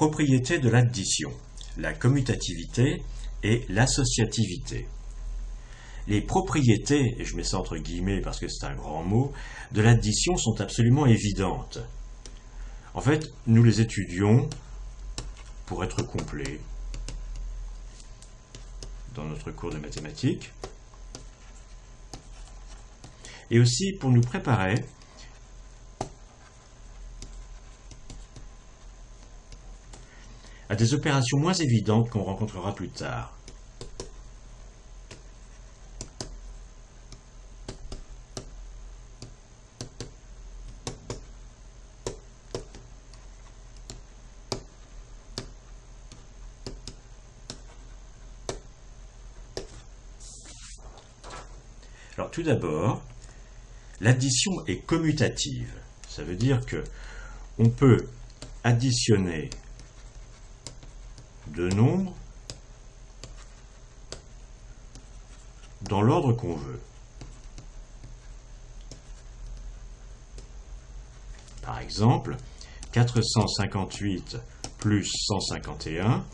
propriétés de l'addition, la commutativité et l'associativité. Les propriétés, et je mets ça entre guillemets parce que c'est un grand mot, de l'addition sont absolument évidentes. En fait, nous les étudions pour être complets dans notre cours de mathématiques et aussi pour nous préparer à des opérations moins évidentes qu'on rencontrera plus tard. Alors tout d'abord, l'addition est commutative. Ça veut dire que on peut additionner deux nombres dans l'ordre qu'on veut. Par exemple, 458 plus 151,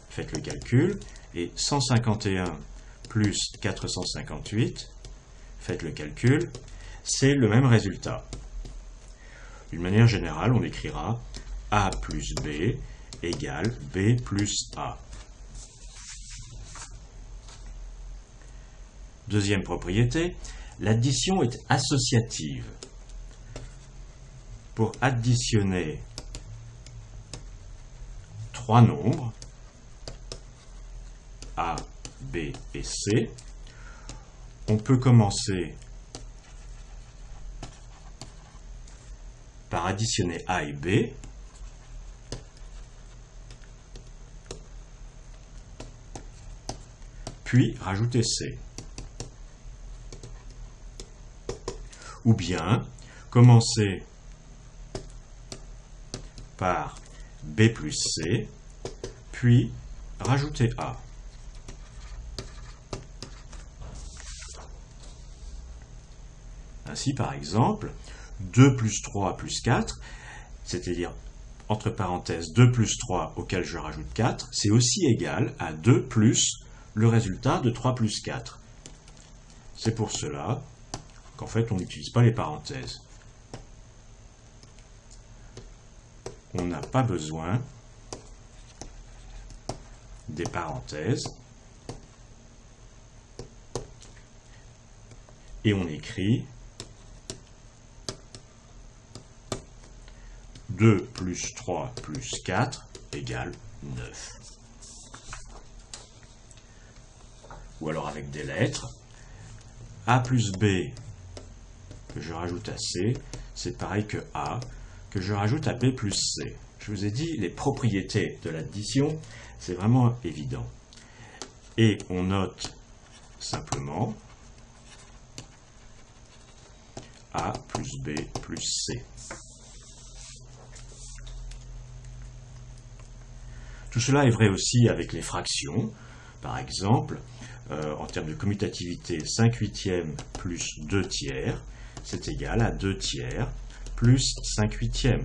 faites le calcul, et 151 plus 458, faites le calcul, c'est le même résultat. D'une manière générale, on écrira A plus B égale B plus A. Deuxième propriété, l'addition est associative. Pour additionner trois nombres, A, B et C, on peut commencer par additionner A et B, puis rajouter C. Ou bien commencer par B plus C, puis rajouter A. Ainsi, par exemple, 2 plus 3 plus 4, c'est-à-dire, entre parenthèses, 2 plus 3 auquel je rajoute 4, c'est aussi égal à 2 plus le résultat de 3 plus 4. C'est pour cela qu'en fait, on n'utilise pas les parenthèses. On n'a pas besoin des parenthèses. Et on écrit 2 plus 3 plus 4 égale 9. Ou alors avec des lettres, A plus B que je rajoute à C, c'est pareil que A que je rajoute à B plus C. Je vous ai dit, les propriétés de l'addition, c'est vraiment évident. Et on note simplement A plus B plus C. Tout cela est vrai aussi avec les fractions. Par exemple, en termes de commutativité, 5/8 plus 2 tiers, c'est égal à 2 tiers plus 5/8.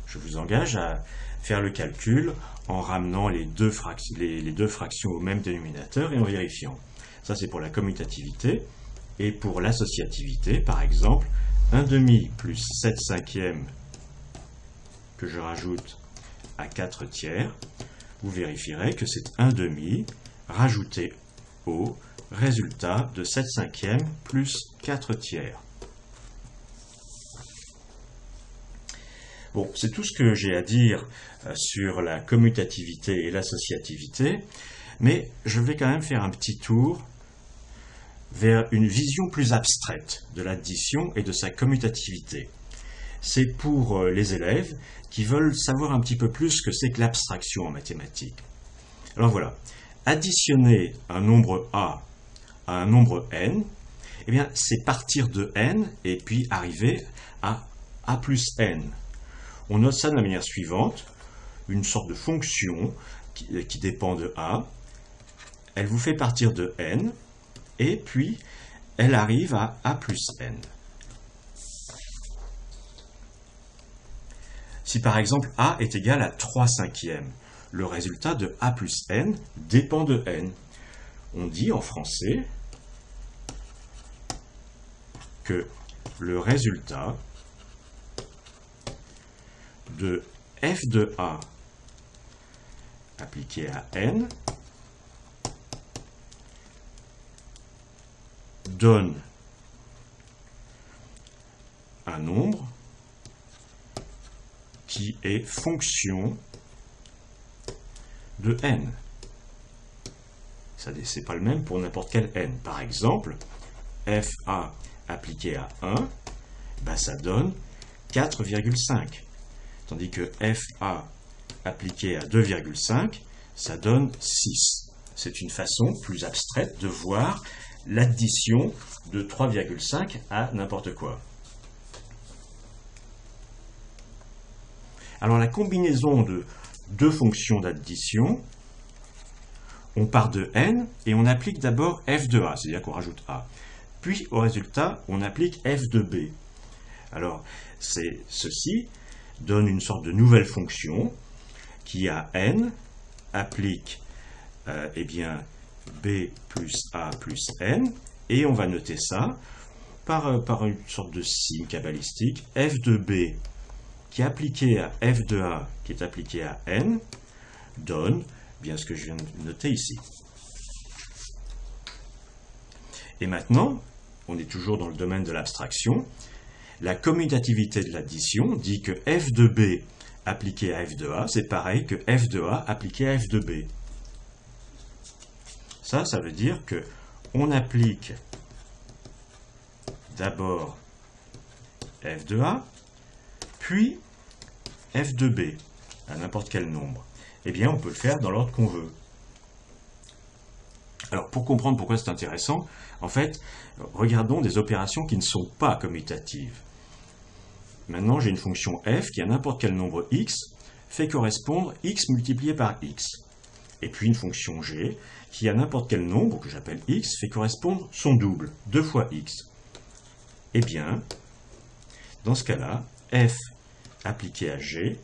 Je vous engage à faire le calcul en ramenant les deux fractions au même dénominateur et en vérifiant. Ça, c'est pour la commutativité. Et pour l'associativité, par exemple, 1/2 plus 7/5 que je rajoute à 4 tiers, vous vérifierez que c'est 1/2 rajouté au résultat de 7/5 plus 4 tiers. Bon, c'est tout ce que j'ai à dire sur la commutativité et l'associativité, mais je vais quand même faire un petit tour vers une vision plus abstraite de l'addition et de sa commutativité. C'est pour les élèves qui veulent savoir un petit peu plus ce que c'est que l'abstraction en mathématiques. Alors voilà, additionner un nombre A à un nombre n, eh bien c'est partir de n et puis arriver à A plus n. On note ça de la manière suivante, une sorte de fonction qui dépend de A, elle vous fait partir de n, et puis elle arrive à A plus n. Si par exemple A est égal à 3/5, le résultat de A plus N dépend de N. On dit en français que le résultat de f de A appliqué à N donne un nombre qui est fonction de N. Ça, c'est pas le même pour n'importe quel N. Par exemple, FA appliqué à 1, ben ça donne 4,5. Tandis que FA appliqué à 2,5, ça donne 6. C'est une façon plus abstraite de voir l'addition de 3,5 à n'importe quoi. Alors la combinaison de deux fonctions d'addition, on part de n et on applique d'abord f de a, c'est-à-dire qu'on rajoute a. Puis au résultat, on applique f de b. Alors ceci donne une sorte de nouvelle fonction qui à n applique b plus a plus n, et on va noter ça par une sorte de signe cabalistique. F de b qui est appliqué à f de a qui est appliqué à n donne bien ce que je viens de noter ici. Et maintenant, on est toujours dans le domaine de l'abstraction. La commutativité de l'addition dit que f de b appliqué à f de a, c'est pareil que f de a appliqué à f de b. Ça veut dire que on applique d'abord f de a, puis f de b à n'importe quel nombre. Eh bien, on peut le faire dans l'ordre qu'on veut. Alors, pour comprendre pourquoi c'est intéressant, en fait, regardons des opérations qui ne sont pas commutatives. Maintenant, j'ai une fonction f qui, à n'importe quel nombre x, fait correspondre x multiplié par x. Et puis une fonction g qui, à n'importe quel nombre, que j'appelle x, fait correspondre son double, 2 fois x. Eh bien, dans ce cas-là, f appliqué à g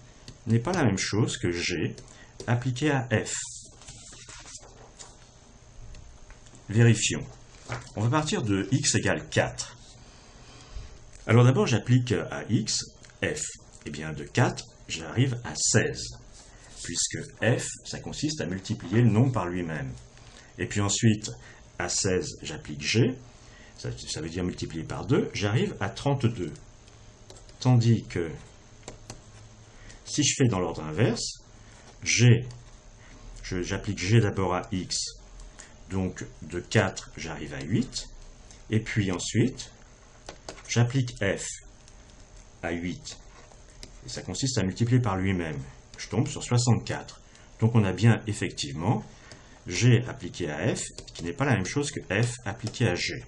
n'est pas la même chose que g appliqué à f. Vérifions. On va partir de x égale 4. Alors d'abord, j'applique à x f. Eh bien, de 4, j'arrive à 16. Puisque f, ça consiste à multiplier le nombre par lui-même. Et puis ensuite, à 16, j'applique g. Ça veut dire multiplier par 2. J'arrive à 32. Tandis que, si je fais dans l'ordre inverse, j'applique g d'abord à x. Donc, de 4, j'arrive à 8. Et puis ensuite, j'applique f à 8. Et ça consiste à multiplier par lui-même. Je tombe sur 64. Donc, on a bien, effectivement, g appliqué à f, qui n'est pas la même chose que f appliqué à g.